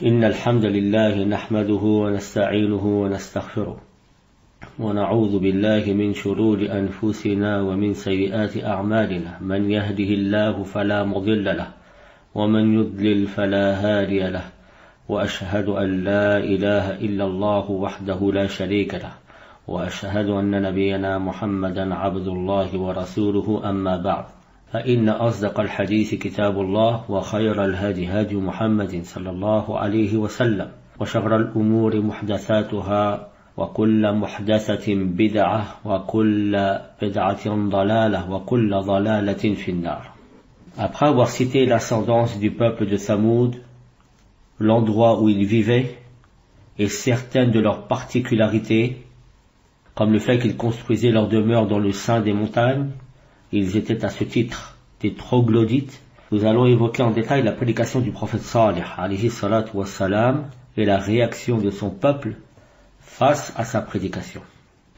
إن الحمد لله نحمده ونستعينه ونستغفره ونعوذ بالله من شرور أنفسنا ومن سيئات أعمالنا من يهده الله فلا مضل له ومن يضلل فلا هادي له وأشهد أن لا إله إلا الله وحده لا شريك له وأشهد أن نبينا محمدا عبد الله ورسوله أما بعد فإن أصدق الحديث كتاب الله وخير الهدي هدي محمد صلى الله عليه وسلم وشر الأمور محدثاتها وكل محدثة بدعة وكل بدعة ضلالة وكل ضلالة في النار. Après avoir cité l'ascendance du peuple de Thamoud, l'endroit où ils vivaient et certaines de leurs particularités, comme le fait qu'ils construisaient leur demeure dans le sein des montagnes, ils étaient à ce titre des troglodytes. Nous allons évoquer en détail la prédication du prophète Salih alayhi salatu wassalam et la réaction de son peuple face à sa prédication.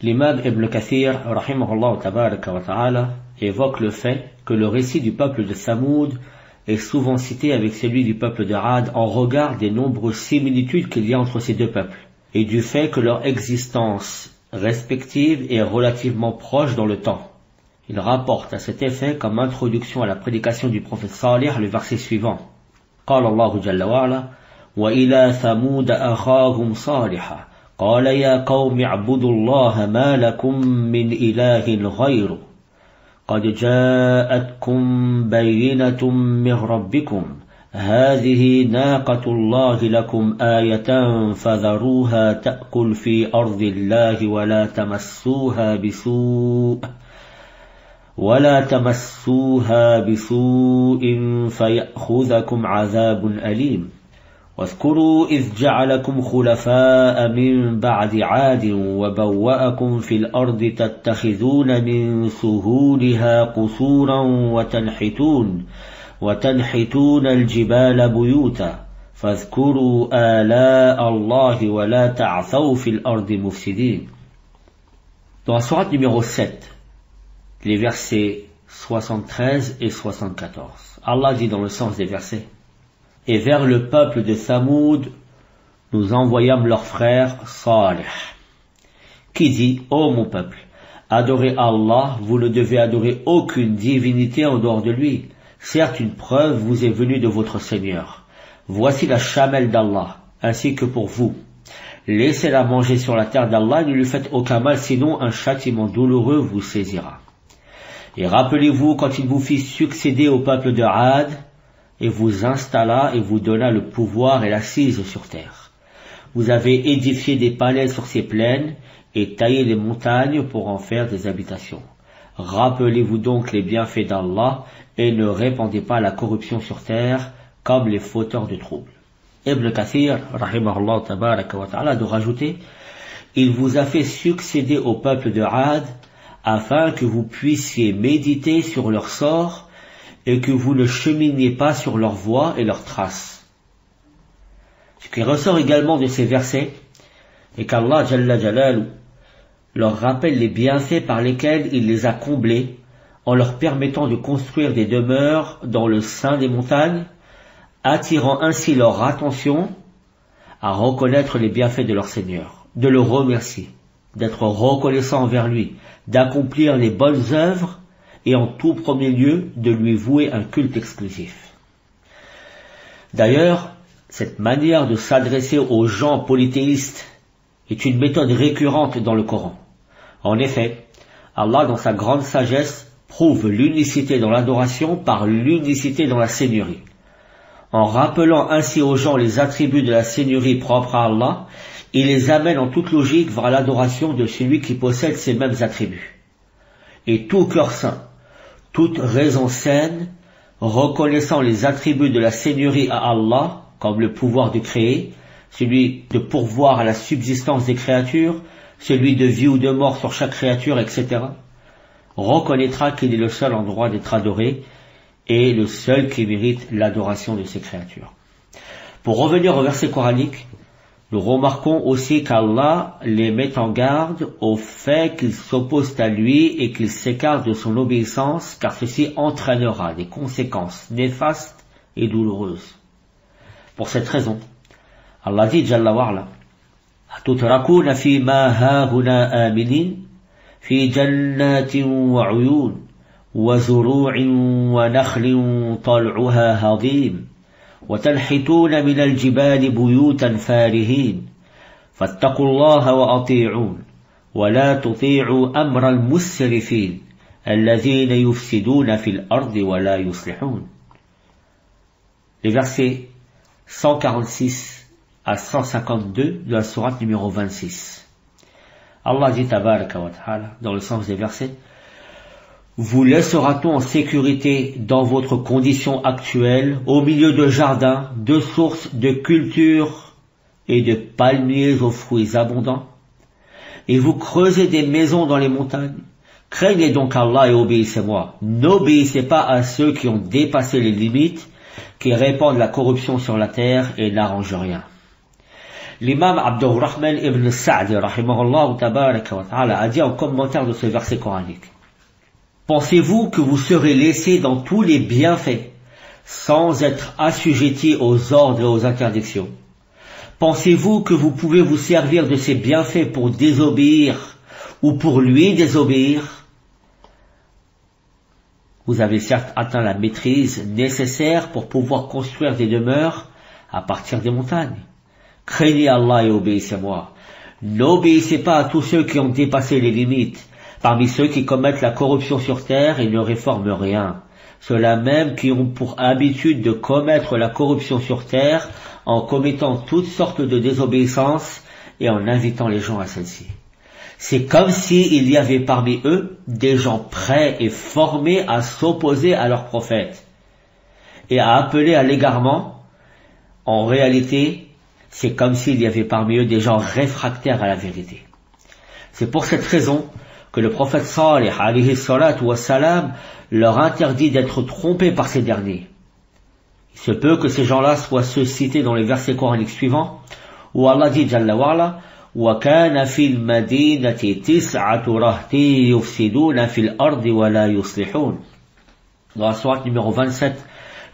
L'imam Ibn Kathir rahimahullah tabaraka wa ta'ala évoque le fait que le récit du peuple de Thamoud est souvent cité avec celui du peuple de Ad en regard des nombreuses similitudes qu'il y a entre ces deux peuples et du fait que leur existence respective est relativement proche dans le temps. Il rapporte à cet effet comme introduction à la prédication du prophète Salih le verset suivant. قال الله جل وعلا وإلى ثمود أخاهم صالحا قال يا قوم اعبدوا الله ما لكم من إله غيره قد جاءتكم بينة من ربكم هذه ناقة الله لكم آية فذروها تأكل في أرض الله ولا تمسوها بسوء فيأخذكم عذاب أليم واذكروا إذ جعلكم خلفاء من بعد عاد وبوأكم في الأرض تتخذون من سهولها قصورا وتنحتون الجبال بيوتا فاذكروا آلاء الله ولا تعثوا في الأرض مفسدين. Dans la sourate numéro 7, les versets 73 et 74. Allah dit dans le sens des versets: Et vers le peuple de Thamoud, nous envoyâmes leur frère Salih, qui dit: Ô mon peuple, adorez Allah, vous ne devez adorer aucune divinité en dehors de lui. Certes, une preuve vous est venue de votre Seigneur. Voici la chamelle d'Allah, ainsi que pour vous. Laissez-la manger sur la terre d'Allah et ne lui faites aucun mal, sinon un châtiment douloureux vous saisira. Et rappelez-vous quand il vous fit succéder au peuple de Ad, et vous installa et vous donna le pouvoir et l'assise sur terre. Vous avez édifié des palais sur ces plaines et taillé les montagnes pour en faire des habitations. Rappelez-vous donc les bienfaits d'Allah et ne répandez pas la corruption sur terre comme les fauteurs de troubles. Ibn Kathir, rahimahullah tabaraka wa ta'ala, de rajouter: Il vous a fait succéder au peuple de Ad afin que vous puissiez méditer sur leur sort et que vous ne cheminiez pas sur leurs voies et leurs traces. Ce qui ressort également de ces versets est qu'Allah Jalla Jalalu leur rappelle les bienfaits par lesquels il les a comblés en leur permettant de construire des demeures dans le sein des montagnes, attirant ainsi leur attention à reconnaître les bienfaits de leur Seigneur, de le remercier, d'être reconnaissant envers lui, d'accomplir les bonnes œuvres et en tout premier lieu de lui vouer un culte exclusif. D'ailleurs, cette manière de s'adresser aux gens polythéistes est une méthode récurrente dans le Coran. En effet, Allah dans sa grande sagesse prouve l'unicité dans l'adoration par l'unicité dans la seigneurie. En rappelant ainsi aux gens les attributs de la seigneurie propre à Allah, il les amène en toute logique vers l'adoration de celui qui possède ces mêmes attributs. Et tout cœur saint, toute raison saine, reconnaissant les attributs de la seigneurie à Allah, comme le pouvoir de créer, celui de pourvoir à la subsistance des créatures, celui de vie ou de mort sur chaque créature, etc., reconnaîtra qu'il est le seul en droit d'être adoré et le seul qui mérite l'adoration de ces créatures. Pour revenir au verset coranique, nous remarquons aussi qu'Allah les met en garde au fait qu'ils s'opposent à lui et qu'ils s'écartent de son obéissance, car ceci entraînera des conséquences néfastes et douloureuses. Pour cette raison, Allah dit Jalla wa'ala, أتتركون فيما هاهنا آمنين في جنات وعيون وزروع ونخل طلعها هضيم وتنحتون من الجبال بيوتا فارهين فاتقوا الله وأطيعون ولا تطيعوا أمر المسرفين الذين يفسدون في الأرض ولا يصلحون. Les versets 146 à 152 de la sourate numéro 26. Allah dit tabaraka wa ta'ala dans le sens des versets: vous laissera-t-on en sécurité dans votre condition actuelle, au milieu de jardins, de sources, de cultures et de palmiers aux fruits abondants? Et vous creusez des maisons dans les montagnes? Craignez donc Allah et obéissez-moi. N'obéissez pas à ceux qui ont dépassé les limites, qui répandent la corruption sur la terre et n'arrangent rien. L'imam Abdurrahman ibn Sa'di rahimahullah tabaraka wa ta'ala a dit en commentaire de ce verset coranique: pensez-vous que vous serez laissés dans tous les bienfaits sans être assujettis aux ordres et aux interdictions? Pensez-vous que vous pouvez vous servir de ces bienfaits pour désobéir ou pour lui désobéir? Vous avez certes atteint la maîtrise nécessaire pour pouvoir construire des demeures à partir des montagnes. Craignez Allah et obéissez-moi. N'obéissez pas à tous ceux qui ont dépassé les limites, parmi ceux qui commettent la corruption sur terre et ne réforment rien. Ceux-là même qui ont pour habitude de commettre la corruption sur terre en commettant toutes sortes de désobéissances et en invitant les gens à celle-ci. C'est comme s'il y avait parmi eux des gens prêts et formés à s'opposer à leur prophète et à appeler à l'égarement. En réalité, c'est comme s'il y avait parmi eux des gens réfractaires à la vérité. C'est pour cette raison que le prophète Salih alayhi salatu wassalam leur interdit d'être trompés par ces derniers. Il se peut que ces gens-là soient ceux cités dans les versets coraniques suivants, où Allah dit Jalla wa'ala: وَكَانَ فِي الْمَدِينَةِ تِسْعَةُ رَهْطٍ يُفْسِدُونَ فِي الْأَرْضِ وَلَا يُصْلِحُونَ. Dans la sourate numéro 27,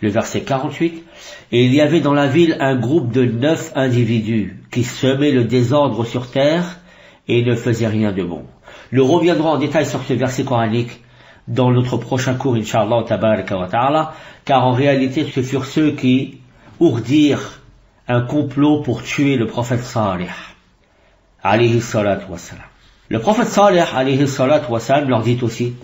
le verset 48, et il y avait dans la ville un groupe de 9 individus qui semaient le désordre sur terre et ne faisaient rien de bon. Nous reviendrons en détail sur ce verset coranique dans notre prochain cours, Inch'Allah tabaraka wa ta'ala, car en réalité ce furent ceux qui ourdirent un complot pour tuer le prophète Salih alayhi salatu wassalam. Le prophète Salih alayhi salatu wassalam leur dit aussi: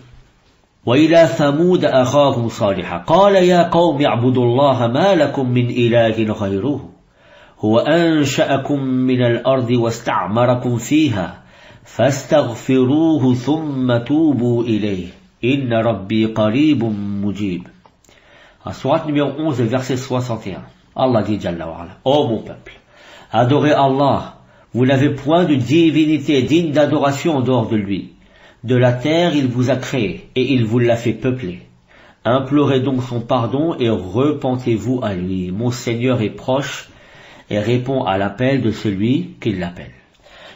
وَإِلَى ثَمُودَ أَخَاهُمْ صَالِحًا قَالَ يَا قَوْمِ اعْبُدُوا اللَّهَ مَا لَكُمْ مِنْ إِلَٰهٍ غَيْرُهُ هُوَ أَنشَأَكُمْ مِنَ الْأَرْضِ وَاسْتَعْمَرَكُمْ فِيهَا فَاسْتَغْفِرُوهُ ثُمَّ تُوبُوا إِلَيْهِ إِنَّ رَبِّي قَرِيبٌ مُجِيبٌ. En sourate numéro 11, verset 61, Allah dit Jalla wa'ala: ô mon peuple, adorez Allah, vous n'avez point de divinité digne d'adoration en dehors de lui. De la terre il vous a créé, et il vous l'a fait peupler. Implorez donc son pardon et repentez-vous à lui. Mon Seigneur est proche et répond à l'appel de celui qui l'appelle.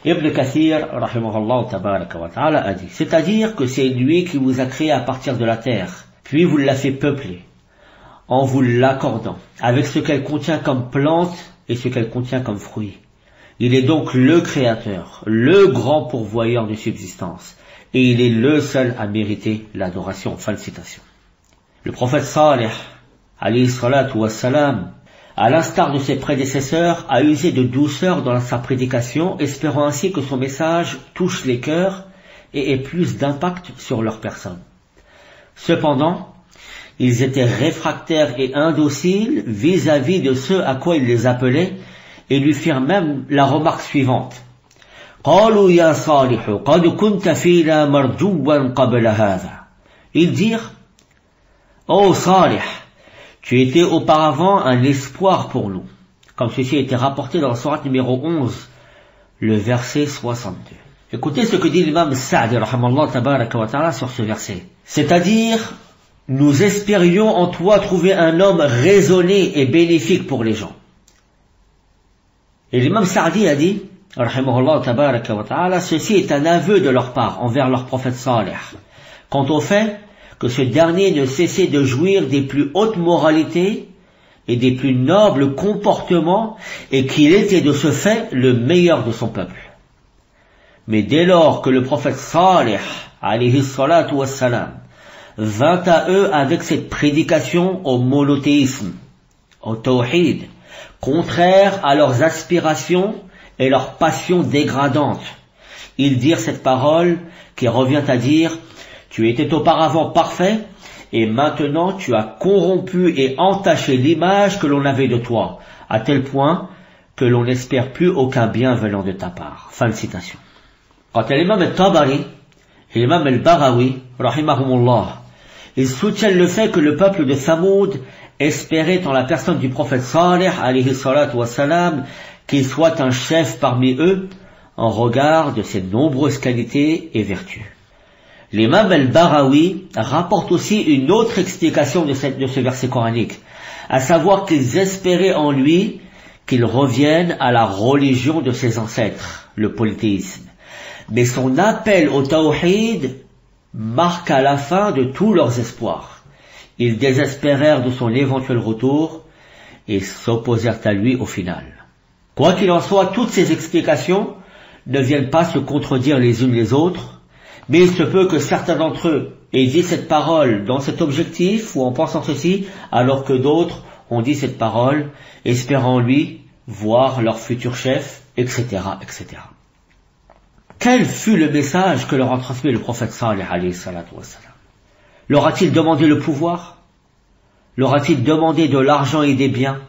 Ibn Kathir, rahimahullah tabaraka wa ta'ala, a dit: c'est-à-dire que c'est lui qui vous a créé à partir de la terre, puis vous l'a fait peupler, en vous l'accordant, avec ce qu'elle contient comme plante et ce qu'elle contient comme fruit. Il est donc le Créateur, le grand pourvoyeur de subsistance, et il est le seul à mériter l'adoration. Fin de citation. Le prophète Salih, alayhi salatu wassalam, à l'instar de ses prédécesseurs, a usé de douceur dans sa prédication, espérant ainsi que son message touche les cœurs et ait plus d'impact sur leur personne. Cependant, ils étaient réfractaires et indociles vis-à-vis de ceux à quoi il les appelait, et lui firent même la remarque suivante: قالوا يا صالح قد كنت فينا مرجوا قبل هذا. Ils dirent: ô Salih, tu étais auparavant un espoir pour nous. Comme ceci a été rapporté dans la sourate numéro 11, le verset 62. Écoutez ce que dit l'imam Sa'di rahimallahu tabaraka wa ta'ala sur ce verset. C'est-à-dire, nous espérions en toi trouver un homme raisonné et bénéfique pour les gens. Et l'imam Sa'di a dit, rahimahullah tabaraka wa ta'ala, ceci est un aveu de leur part envers leur prophète Salih, quant au fait que ce dernier ne cessait de jouir des plus hautes moralités et des plus nobles comportements et qu'il était de ce fait le meilleur de son peuple. Mais dès lors que le prophète Salih, alayhi salatu wassalam, vint à eux avec cette prédication au monothéisme, au tawhid, contraire à leurs aspirations et leurs passions dégradantes, ils dirent cette parole qui revient à dire « Tu étais auparavant parfait et maintenant tu as corrompu et entaché l'image que l'on avait de toi, à tel point que l'on n'espère plus aucun bien venant de ta part. » Fin de citation. Quant à l'imam al-Tabari et l'imam al-Barawi, rahimahumullah, ils soutiennent le fait que le peuple de Thamoud espérait en la personne du prophète Salih, alayhi salatu wassalam, qu'il soit un chef parmi eux, en regard de ses nombreuses qualités et vertus. L'imam al-Barawi rapporte aussi une autre explication de ce verset coranique, à savoir qu'ils espéraient en lui qu'il revienne à la religion de ses ancêtres, le polythéisme. Mais son appel au tawhid marqua la fin de tous leurs espoirs. Ils désespérèrent de son éventuel retour et s'opposèrent à lui au final. Quoi qu'il en soit, toutes ces explications ne viennent pas se contredire les unes les autres, mais il se peut que certains d'entre eux aient dit cette parole dans cet objectif ou en pensant ceci, alors que d'autres ont dit cette parole espérant lui voir leur futur chef, etc., etc. Quel fut le message que leur a transmis le prophète Salih alayhi salatu wassalam? Leur a-t-il demandé le pouvoir? Leur a-t-il demandé de l'argent et des biens?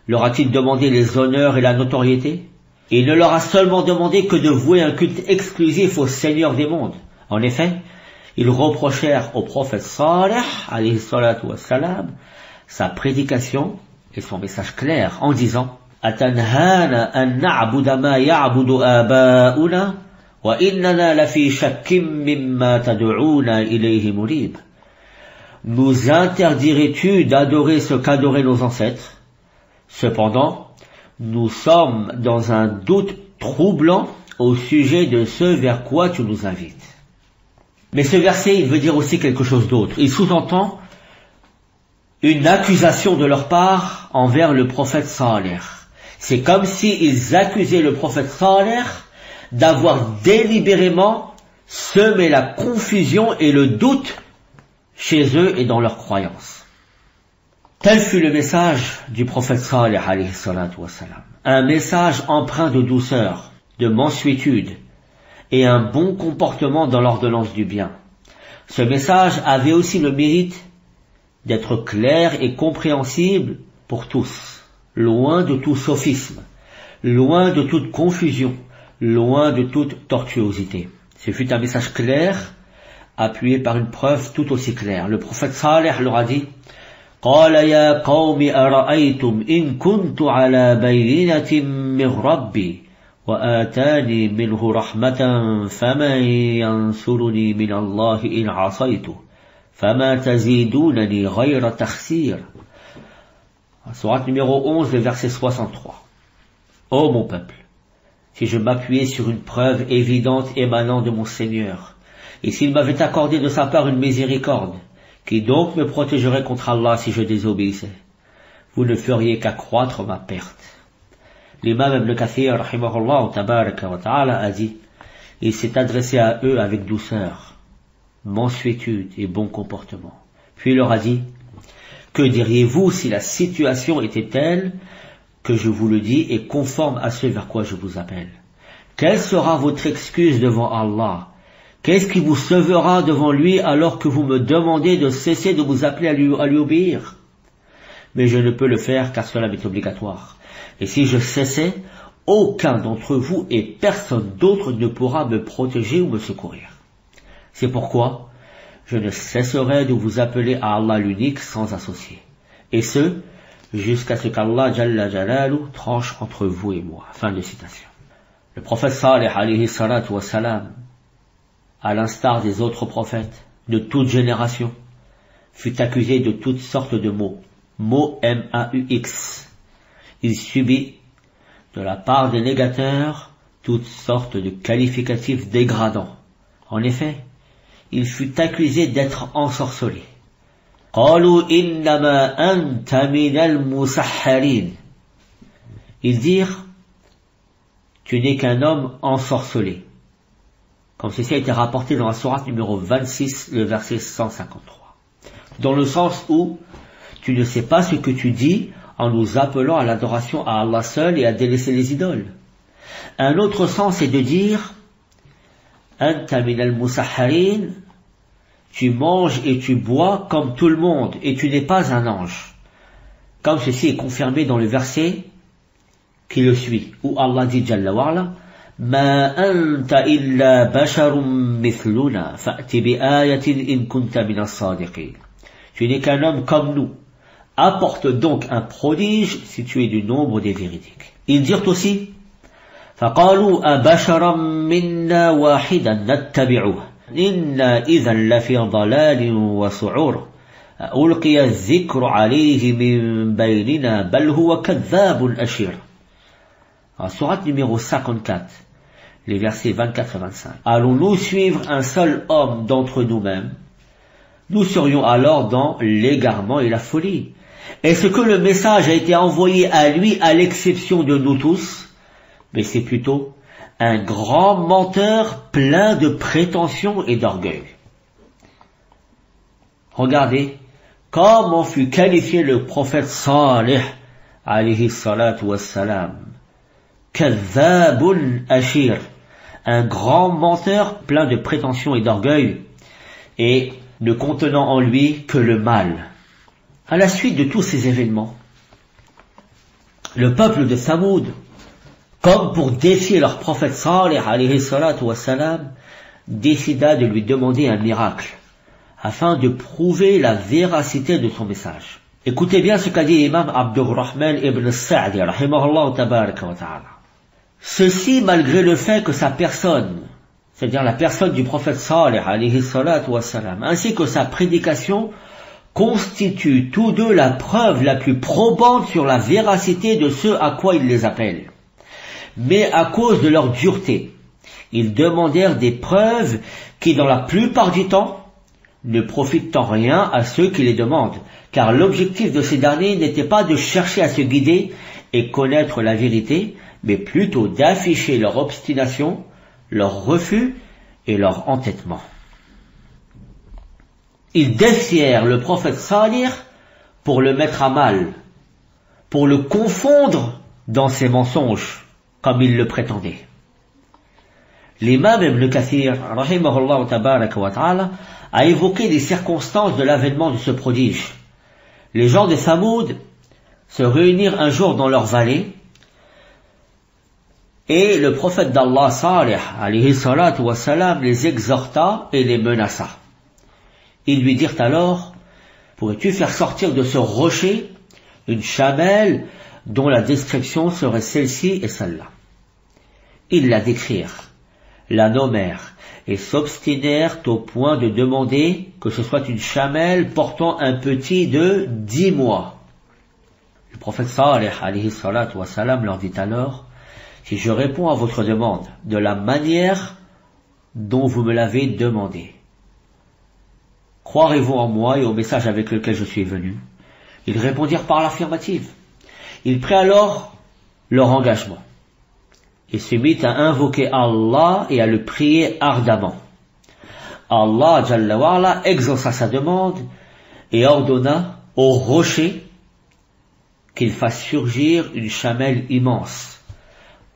Leur a-t-il demandé les honneurs et la notoriété? Il ne leur a seulement demandé que de vouer un culte exclusif au Seigneur des mondes. En effet, ils reprochèrent au prophète Salih alayhi salatu wassalam sa prédication et son message clair en disant « Atanhana an na'buda ma ya'budu aba'una wa innana lafi shakkim mimma tad'una ilayhi murib » Nous interdirais-tu d'adorer ce qu'adoraient nos ancêtres? Cependant, nous sommes dans un doute troublant au sujet de ce vers quoi tu nous invites. Mais ce verset, il veut dire aussi quelque chose d'autre. Il sous-entend une accusation de leur part envers le prophète Salih. C'est comme s'ils accusaient le prophète Salih d'avoir délibérément semé la confusion et le doute chez eux et dans leurs croyances. Tel fut le message du prophète Salih alayhi salatu wassalam. Un message empreint de douceur, de mansuétude et un bon comportement dans l'ordonnance du bien. Ce message avait aussi le mérite d'être clair et compréhensible pour tous, loin de tout sophisme, loin de toute confusion, loin de toute tortuosité. Ce fut un message clair, appuyé par une preuve tout aussi claire. Le prophète Salih leur a dit قال يا قوم أرأيتم إن كنت على بينة من ربي وآتاني منه رحمة فمن ينصرني من الله إن عصيته فما تزيدونني غير تخسير. Sourate numéro 11, le verset 63. Ô mon peuple, si je m'appuyais sur une preuve évidente émanant de mon Seigneur, et s'il m'avait accordé de sa part une miséricorde, qui donc me protégerait contre Allah si je désobéissais? Vous ne feriez qu'accroître ma perte. L'imam Ibn Kathir, rahimahullah, tabaraka wa ta'ala, a dit, il s'est adressé à eux avec douceur, mansuétude et bon comportement. Puis il leur a dit, que diriez-vous si la situation était telle que je vous le dis et conforme à ce vers quoi je vous appelle? Quelle sera votre excuse devant Allah? Qu'est-ce qui vous sauvera devant lui alors que vous me demandez de cesser de vous appeler à lui obéir? Mais je ne peux le faire car cela m'est obligatoire. Et si je cessais, aucun d'entre vous et personne d'autre ne pourra me protéger ou me secourir. C'est pourquoi je ne cesserai de vous appeler à Allah l'unique sans associé. Et ce, jusqu'à ce qu'Allah Jalla Jalalu tranche entre vous et moi. Fin de citation. Le prophète Salih alayhi salatu wassalam, à l'instar des autres prophètes de toute génération, fut accusé de toutes sortes de maux. Mots M-A-U-X. Il subit, de la part des négateurs, toutes sortes de qualificatifs dégradants. En effet, il fut accusé d'être ensorcelé, قالوا إنما أنت من المسحرين. Ils dirent, tu n'es qu'un homme ensorcelé. Comme ceci a été rapporté dans la sourate numéro 26, le verset 153. Dans le sens où tu ne sais pas ce que tu dis en nous appelant à l'adoration à Allah seul et à délaisser les idoles. Un autre sens est de dire Anta min al-musahharin, tu manges et tu bois comme tout le monde et tu n'es pas un ange. Comme ceci est confirmé dans le verset qui le suit, où Allah dit Jalla wa'ala Ma anta illa basharum mithluna fa'ti bi ayatin in kunta min as-sadiqin. Tu n'es qu'un homme comme nous. Apporte donc un prodige si tu es du nombre des véridiques. Ils dirent aussi فقالوا أبشرا منا واحدا نتبعه إنا إذا لفي ضلال وسعور ألقي الذكر عليه من بيننا بل هو كذاب أشير. Sourate numéro 54, les versets 24 et 25. Allons-nous suivre un seul homme d'entre nous-mêmes? Nous serions alors dans l'égarement et la folie. Est-ce que le message a été envoyé à lui à l'exception de nous tous? Mais c'est plutôt un grand menteur plein de prétentions et d'orgueil. Regardez comment fut qualifié le prophète Salih alayhi salatu wassalam. Kadhabun ashir, un grand menteur plein de prétentions et d'orgueil et ne contenant en lui que le mal. À la suite de tous ces événements, le peuple de Thamoud, comme pour défier leur prophète Salih alayhi salatu wassalam, décida de lui demander un miracle, afin de prouver la véracité de son message. Écoutez bien ce qu'a dit l'imam Abdurrahman ibn Sa'di, rahimahullah tabaraka wa ta'ala. Ceci malgré le fait que sa personne, c'est-à-dire la personne du prophète Salih alayhi salatu wassalam, ainsi que sa prédication, constituent tous deux la preuve la plus probante sur la véracité de ce à quoi il les appelle. Mais à cause de leur dureté, ils demandèrent des preuves qui, dans la plupart du temps, ne profitent en rien à ceux qui les demandent, car l'objectif de ces derniers n'était pas de chercher à se guider et connaître la vérité, mais plutôt d'afficher leur obstination, leur refus et leur entêtement. Ils défièrent le prophète Salih pour le mettre à mal, pour le confondre dans ses mensonges, comme il le prétendait. L'imam Ibn Kathir, rahimahullah tabaraka wa ta'ala, a évoqué les circonstances de l'avènement de ce prodige. Les gens de Thamoud se réunirent un jour dans leur vallée, et le prophète d'Allah Salih, alayhi salatu wa salam, les exhorta et les menaça. Ils lui dirent alors, pourrais-tu faire sortir de ce rocher une chamelle dont la description serait celle-ci et celle-là? Ils la décrirent, la nommèrent, et s'obstinèrent au point de demander que ce soit une chamelle portant un petit de 10 mois. Le prophète Salih alayhi salatu wa salam leur dit alors, si je réponds à votre demande de la manière dont vous me l'avez demandé, croirez-vous en moi et au message avec lequel je suis venu? Ils répondirent par l'affirmative. Il prit alors leur engagement et se mit à invoquer Allah et à le prier ardemment. Allah Jalla wa'ala exauça sa demande et ordonna au rocher qu'il fasse surgir une chamelle immense,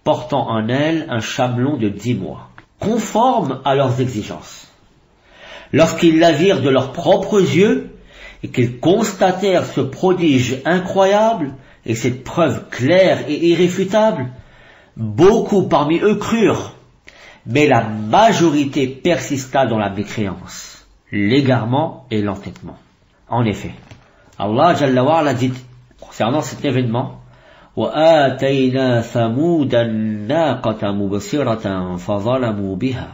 portant en elle un chamelon de 10 mois, conforme à leurs exigences. Lorsqu'ils la virent de leurs propres yeux et qu'ils constatèrent ce prodige incroyable et cette preuve claire et irréfutable, beaucoup parmi eux crurent, mais la majorité persista dans la mécréance, l'égarement et l'entêtement. En effet, Allah Jalla wa'ala dit concernant cet événement, وَآتَيْنَا ثَمُودَ النَّاقَةَ مُبْصِرَةً فَظَلَمُوا بِهَا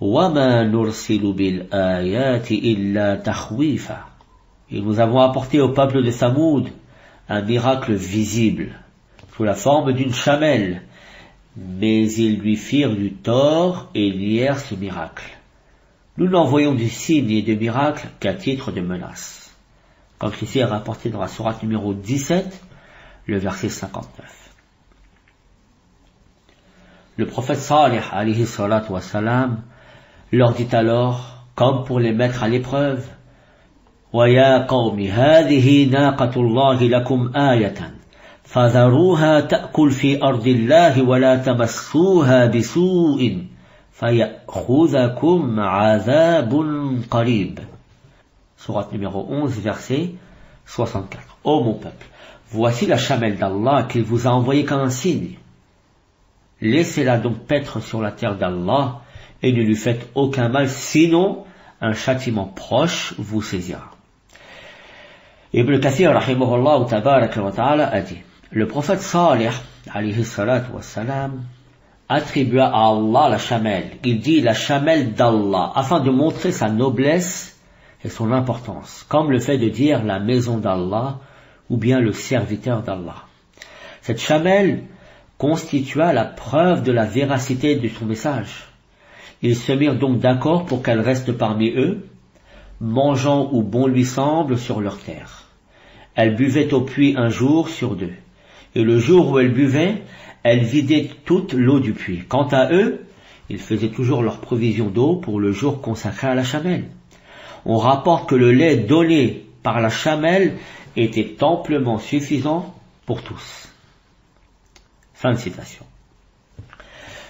وَمَا نُرْسِلُ بِالْآيَاتِ إِلَّا تَخْوِيفًا. Et nous avons apporté au peuple de Thamoud un miracle visible, sous la forme d'une chamelle, mais ils lui firent du tort et nièrent ce miracle. Nous n'envoyons du signe et de miracle qu'à titre de menace. comme ceci est rapporté dans la sourate numéro 17, le verset 59. Le prophète Salih alayhi salatu wa salam leur dit alors, comme pour les mettre à l'épreuve, وَيَا قَوْمِ هَذِهِ نَاقَةُ اللَّهِ لَكُمْ آيَةً فَذَرُوهَا تَأْكُلْ فِي أَرْضِ اللَّهِ وَلَا تَمَسُّوهَا بِسُوءٍ فَيَأْخُذَكُمْ عَذَابٌ قَرِيبٌ. Sourate numéro 11, verset 64. Ô mon peuple, voici la chamelle d'Allah qu'il vous a envoyée comme un signe. Laissez-la donc paître sur la terre d'Allah et ne lui faites aucun mal, sinon un châtiment proche vous saisira. Ibn Kathir rahimahullah tabaraka wa ta'ala a dit, le prophète Salih alayhi salatu wa salam attribua à Allah la chamelle. Il dit la chamelle d'Allah afin de montrer sa noblesse et son importance, comme le fait de dire la maison d'Allah ou bien le serviteur d'Allah. Cette chamelle constitua la preuve de la véracité de son message. Ils se mirent donc d'accord pour qu'elle reste parmi eux, mangeant où bon lui semble sur leur terre. Elle buvait au puits un jour sur deux, et le jour où elle buvait, elle vidait toute l'eau du puits. Quant à eux, ils faisaient toujours leur provision d'eau pour le jour consacré à la chamelle. On rapporte que le lait donné par la chamelle était amplement suffisant pour tous. Fin de citation.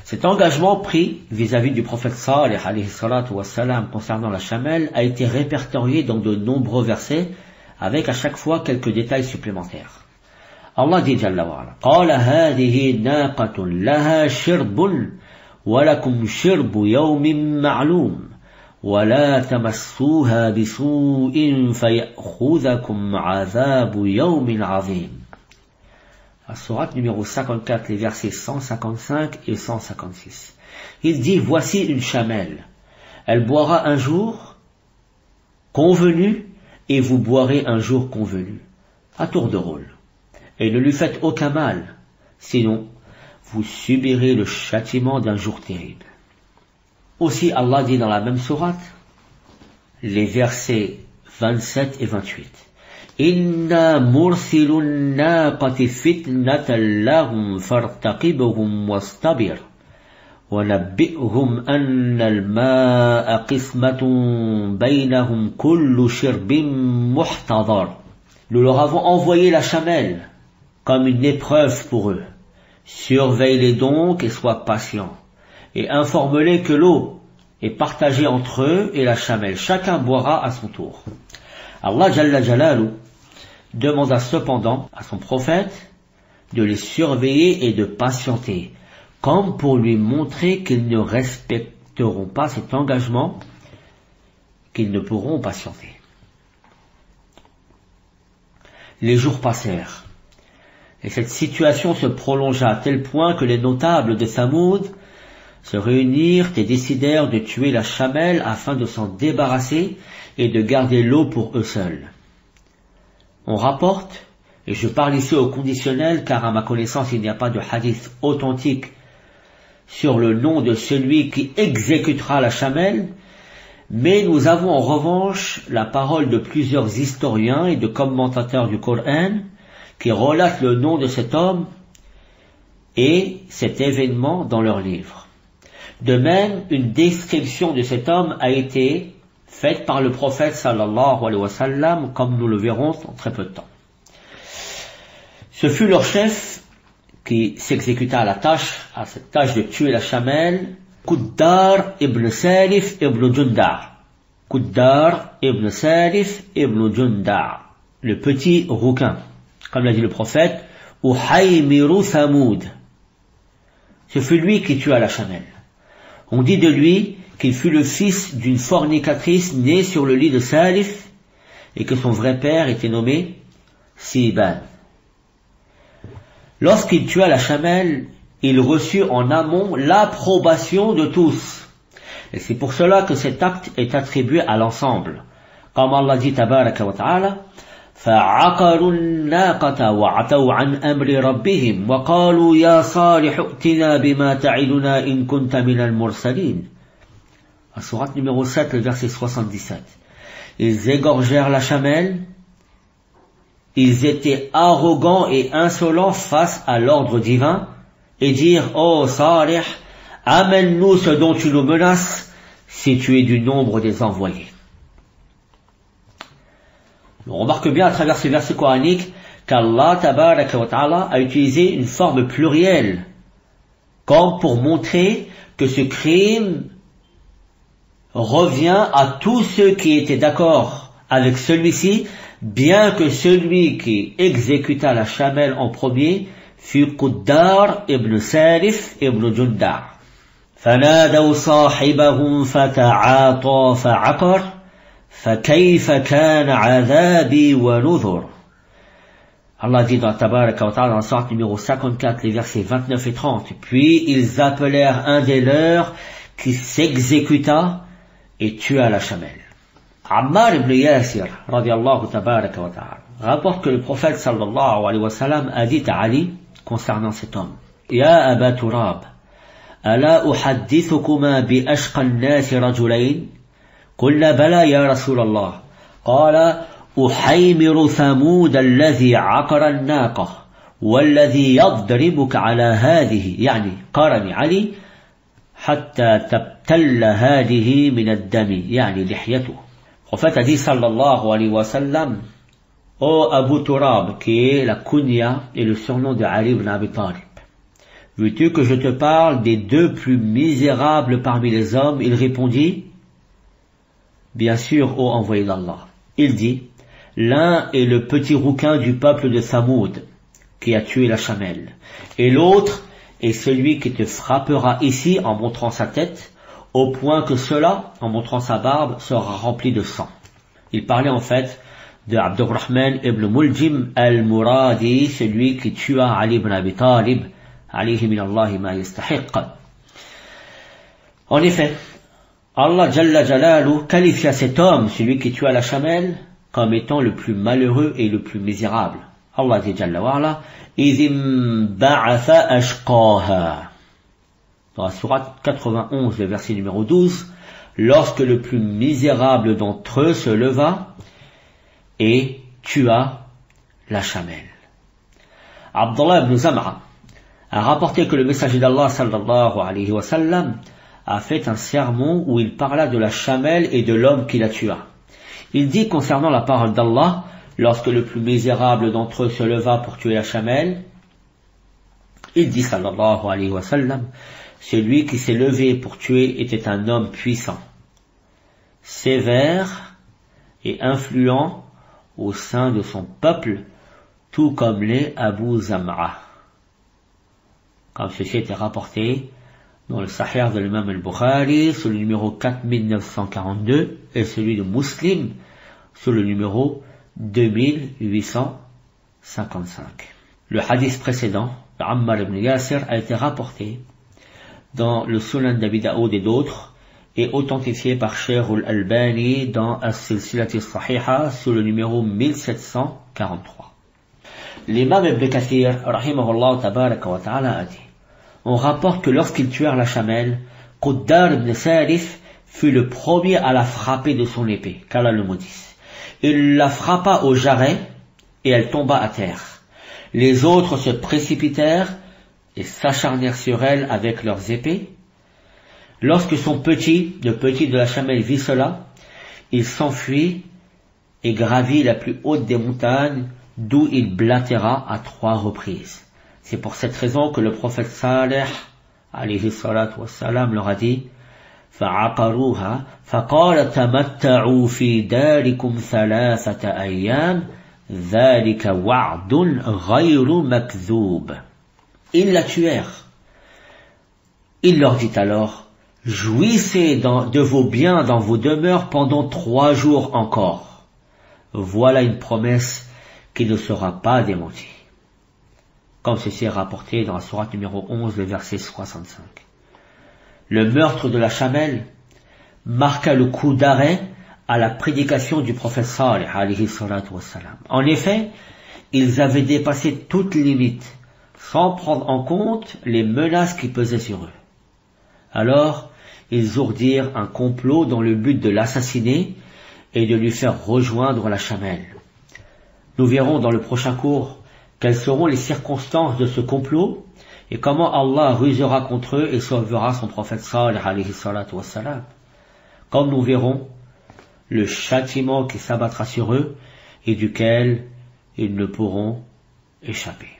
Cet engagement pris vis-à-vis du prophète Salih alayhi salatu wa salam concernant la chamelle a été répertorié dans de nombreux versets avec à chaque fois quelques détails supplémentaires. Allah dit Jalla wa ala, Qala hadihi naqatun laha shirbun wa lakum shirbu yawmin ma'lum wa la tamassuha bisu'in fayakhudhakum 'adhabu yawmin 'azim. La sourate numéro 54, les versets 155 et 156. Il dit, voici une chamelle. Elle boira un jour convenu et vous boirez un jour convenu, à tour de rôle. Et ne lui faites aucun mal, sinon vous subirez le châtiment d'un jour terrible. Aussi Allah dit dans la même sourate, les versets 27 et 28. Inna mursilun naqati fitnatan lahum fartaqibhum wastabir wa nabbi'hum anna al-ma'a qismatun baynahum kullu shirbin muhtadar. Nous leur avons envoyé la chamelle comme une épreuve pour eux. Surveille-les donc et sois patient et informe-les que l'eau est partagée entre eux et la chamelle. Chacun boira à son tour. Allah Jalla Jalalu demanda cependant à son prophète de les surveiller et de patienter, comme pour lui montrer qu'ils ne respecteront pas cet engagement, qu'ils ne pourront patienter. Les jours passèrent, et cette situation se prolongea à tel point que les notables de Thamoud se réunirent et décidèrent de tuer la chamelle afin de s'en débarrasser et de garder l'eau pour eux seuls. On rapporte, et je parle ici au conditionnel car à ma connaissance il n'y a pas de hadith authentique sur le nom de celui qui exécutera la chamelle, mais nous avons en revanche la parole de plusieurs historiens et de commentateurs du Coran qui relatent le nom de cet homme et cet événement dans leurs livres. De même, une description de cet homme a été faite par le prophète sallallahu alayhi wa sallam, comme nous le verrons en très peu de temps. Ce fut leur chef qui s'exécuta à cette tâche de tuer la chamelle, Quddar ibn Salif ibn Junda. Quddar ibn Salif ibn Junda, le petit rouquin, comme l'a dit le prophète, Uhaymiru Thamoud. Ce fut lui qui tua la chamelle. On dit de lui qu'il fut le fils d'une fornicatrice née sur le lit de Salif et que son vrai père était nommé Siban. Lorsqu'il tua la chamelle, il reçut en amont l'approbation de tous. Et c'est pour cela que cet acte est attribué à l'ensemble. Comme Allah dit tabaraka wa ta'ala, فَعَقَرُوا النَّاقَةَ وَعَتَوْا عَنْ أَمْرِ رَبِّهِمْ وَقَالُوا يَا صَالِحُ ائْتِنَا بِمَا تَعِدُنَا إِن كُنْتَ مِنَ الْمُرْسَلِينَ. La sourate numéro 7, le verset 77. Ils égorgèrent la chamelle ils étaient arrogants et insolents face à l'ordre divin et dire « Oh Salih, amène-nous ce dont tu nous menaces si tu es du nombre des envoyés. » On remarque bien à travers ces versets coraniques qu'Allah tabaraka wa ta'ala a utilisé une forme plurielle comme pour montrer que ce crime revient à tous ceux qui étaient d'accord avec celui-ci, bien que celui qui exécuta la chamelle en premier fut Quddar ibn Sarif ibn Jundar. فنادوا صاحبهم فتعاطى فعقر فكيف كان عذابي ونذر. Allah dit dans Tabaraka wa Ta'ala dans la sourate numéro 54, les versets 29 et 30, puis ils appelèrent un des leurs qui s'exécuta et tua la chamelle. Ammar ibn Yasir, radiallahu tabaraka wa ta'ala, rapporte que le prophète sallallahu alayhi wa sallam a dit à Ali concernant cet homme, Ya Aba Turab, ألا أحدثكما بأشقى الناس رجلين قلنا بلى يا رسول الله قال أحيمر ثمود الذي عقر الناقة والذي يضربك على هذه يعني قارن علي حتى تبتل هذه من الدم يعني لحيته. Le prophète a dit sallallahu alayhi wa sallam, ô Abu Turab, qui est la kunya et le surnom de Ali ibn Abi Talib, veux-tu que je te parle des deux plus misérables parmi les hommes? Il répondit, bien sûr, ô envoyé d'Allah. Il dit, l'un est le petit rouquin du peuple de Thamoud, qui a tué la chamelle, et l'autre est celui qui te frappera ici en montrant sa tête, au point que cela, en montrant sa barbe, sera rempli de sang. Il parlait en fait de Abdurrahman ibn Muljim al-Muradi, celui qui tua Ali ibn Abi Talib, alayhi min Allahi ma yastahiq. En effet, Allah Jalla Jalalu qualifia cet homme, celui qui tua la chamelle, comme étant le plus malheureux et le plus misérable. Allah dit Jalla wa'ala, idhim ba'atha ashqaha. Dans la sourate 91, le verset numéro 12, lorsque le plus misérable d'entre eux se leva et tua la chamelle. Abdullah ibn Zam'a a rapporté que le messager d'Allah sallallahu alayhi wa sallam a fait un sermon où il parla de la chamelle et de l'homme qui la tua. Il dit concernant la parole d'Allah, lorsque le plus misérable d'entre eux se leva pour tuer la chamelle, il dit sallallahu alayhi wa sallam, celui qui s'est levé pour tuer était un homme puissant, sévère et influent au sein de son peuple, tout comme les Abu Zam'a. Comme ceci était rapporté dans le Sahih de l'imam al-Bukhari, sur le numéro 4942, et celui de Muslim, sur le numéro 2855. Le hadith précédent, de Ammar ibn Yasir, a été rapporté dans le Sunan d'Abi Daoud et d'autres, et authentifié par Cheikh al-Albani dans As-Silsilati Sahiha, sur le numéro 1743. L'imam Ibn Kathir, rahimahullah tabaraka wa ta'ala, a dit, on rapporte que lorsqu'ils tuèrent la chamelle, Quddar ibn Sarif fut le premier à la frapper de son épée, qu'Allah le maudisse. Il la frappa au jarret et elle tomba à terre. Les autres se précipitèrent et s'acharnèrent sur elle avec leurs épées. Lorsque son petit, le petit de la chamelle, vit cela, il s'enfuit et gravit la plus haute des montagnes, d'où il blatéra à 3 reprises. C'est pour cette raison que le prophète Salih, alayhi salatu wassalam, leur a dit, فَعَقَرُوهَا فَقَالَ تَمَتَّعُوا فِي دَارِكُمْ 3 أَيَّامٍ ذَلِكَ وَعْدٌ غَيْرُ مَكْذُوبٍ. Ils la tuèrent. Il leur dit alors, jouissez de vos biens dans vos demeures pendant 3 jours encore. Voilà une promesse qui ne sera pas démentie. Comme ceci est rapporté dans la sourate numéro 11, le verset 65. Le meurtre de la chamelle marqua le coup d'arrêt à la prédication du prophète Salih, alayhi salatu wassalam. En effet, ils avaient dépassé toute limite, sans prendre en compte les menaces qui pesaient sur eux. Alors, ils ourdirent un complot dans le but de l'assassiner et de lui faire rejoindre la chamelle. Nous verrons dans le prochain cours quelles seront les circonstances de ce complot et comment Allah rusera contre eux et sauvera son prophète Salih alayhi salatu wassalam. Comme nous verrons le châtiment qui s'abattra sur eux et duquel ils ne pourront échapper.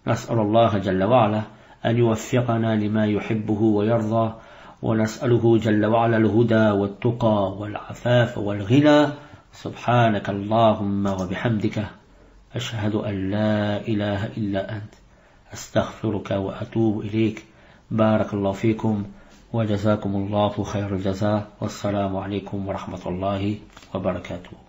نسأل الله جل وعلا أن يوفقنا لما يحبه ويرضى ونسأله جل وعلا الهدى والتقى والعفاف والغنى سبحانك اللهم وبحمدك أشهد أن لا إله إلا أنت أستغفرك وأتوب إليك بارك الله فيكم وجزاكم الله خير الجزاء والسلام عليكم ورحمة الله وبركاته.